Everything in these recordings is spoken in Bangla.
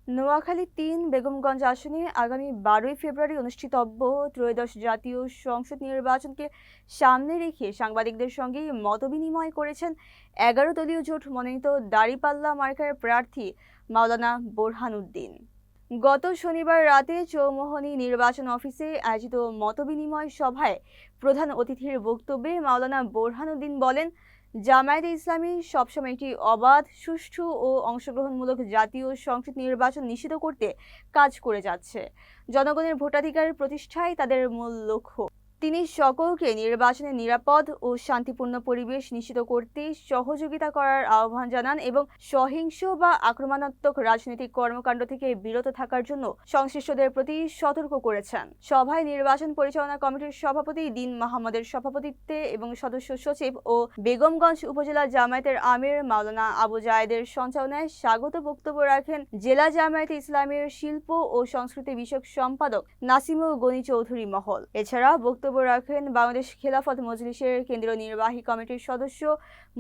নোয়াখালী ৩ বেগমগঞ্জ আসনে আগামী ১২ই ফেব্রুয়ারি অনুষ্ঠিতব্য ত্রয়োদশ জাতীয় সংসদ নির্বাচনকে সামনে রেখে সাংবাদিকদের সঙ্গে মতবিনিময় করেছেন ১১ দলীয় জোট মনোনীত দাঁড়িপাল্লা মার্কার প্রার্থী মাওলানা বোরহানউদ্দিন। গত শনিবার রাতে চৌমুহনী নির্বাচন অফিসে আয়োজিত মতবিনিময় সভায় প্রধান অতিথির বক্তব্যে মাওলানা বোরহানউদ্দিন বলেন, জামায়াতে ইসলামী সবসময় একটি অবাধ, সুষ্ঠু ও অংশগ্রহণমূলক জাতীয় সংসদ নির্বাচন নিশ্চিত করতে কাজ করে যাচ্ছে। জনগণের ভোটাধিকার প্রতিষ্ঠাই তাদের মূল লক্ষ্য। তিনি সকলকে নির্বাচনে নিরাপদ ও শান্তিপূর্ণ পরিবেশ নিশ্চিত করতে সহযোগিতা করার আহ্বান জানান এবং সহিংস বা আক্রমণাত্মক রাজনৈতিক কর্মকাণ্ড থেকে বিরত থাকার জন্য সংশ্লিষ্টদের প্রতি সতর্ক করেছেন। সভায় নির্বাচন পরিচালনা কমিটির সভাপতি দিন মাহমুদের সভাপতিত্বে এবং সদস্য সচিব ও বেগমগঞ্জ উপজেলা জামায়াতের আমির মাওলানা আবু জায়েদের সঞ্চালনায় স্বাগত বক্তব্য রাখেন জেলা জামায়াতে ইসলামের শিল্প ও সংস্কৃতি বিষয়ক সম্পাদক নাসিমুল গনি চৌধুরী মহল। এছাড়া বক্তব্য রাখেন বাংলাদেশ খেলাফত মজলিসের কেন্দ্রীয় নির্বাহী কমিটির সদস্য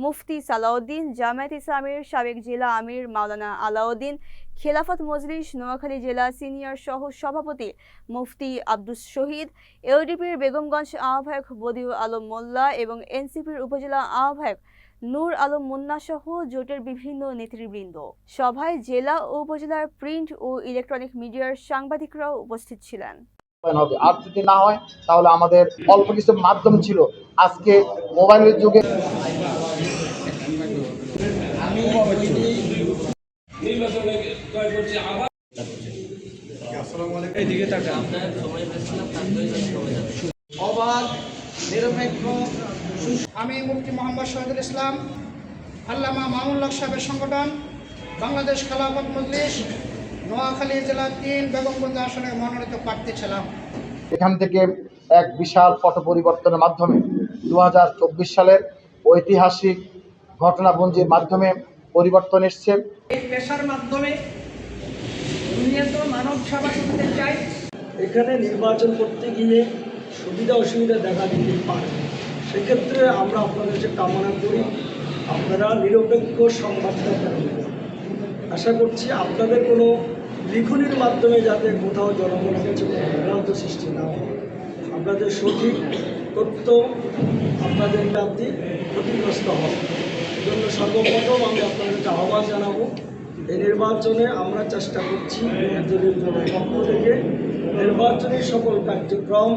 মুফতি সালাউদ্দিন, জামায়াতে ইসলামের সাবেক জেলা আমির মাওলানা আলাউদ্দিন, খেলাফত মজলিস নোয়াখালী জেলা সিনিয়র সহ সভাপতি মুফতি আব্দুস শহীদ, এলডিপির বেগমগঞ্জ আহ্বায়ক বদিউল আলম মোল্লা এবং এনসিপির উপজেলা আহ্বায়ক নূর আলম মুন্না সহ জোটের বিভিন্ন নেতৃবৃন্দ। সভায় জেলা ও উপজেলার প্রিন্ট ও ইলেকট্রনিক মিডিয়ার সাংবাদিকরাও উপস্থিত ছিলেন। হবে আর যদি না হয় তাহলে আমাদের অল্প কিছু মাধ্যম ছিল, আজকে মোবাইলের যুগে অবাধ, নিরপেক্ষ। আমি মুফতি মোহাম্মদ শহীদুল ইসলাম, আল্লামা মামুনুল হক সাহেবের সংগঠন বাংলাদেশ খেলাফত মজলিস নোয়াখালী জেলা ৩ বেগমগঞ্জ আসনে মনোনীত প্রার্থী ছিলাম। এখান থেকে এক বিশাল পট পরিবর্তনের মাধ্যমে 2024 সালের ঐতিহাসিক ঘটনাপুঞ্জির মাধ্যমে পরিবর্তন এসছে। এই পেশার মাধ্যমে উন্নত মানব সেবা করতে চাই। এখানে নির্বাচন করতে গিয়ে সুবিধা অসুবিধা দেখা দিতে পারে, সেক্ষেত্রে আমরা আপনাদের কাছে কামনা করি আপনারা নিরপেক্ষ সংবাদটা দেবেন। আশা করছি আপনাদের কোনো লিখনির মাধ্যমে যাতে কোথাও জনগণের কাছে বিভ্রান্ত সৃষ্টি না হয়, আপনাদের সঠিক তথ্য আপনাদের প্রাপ্তি ক্ষতিগ্রস্ত হবে। এজন্য সর্বপ্রথম আমি আপনাদের কাছে আহ্বান জানাবো, এই নির্বাচনে আমরা চেষ্টা করছি দলীয় পক্ষ থেকে নির্বাচনী সকল কার্যক্রম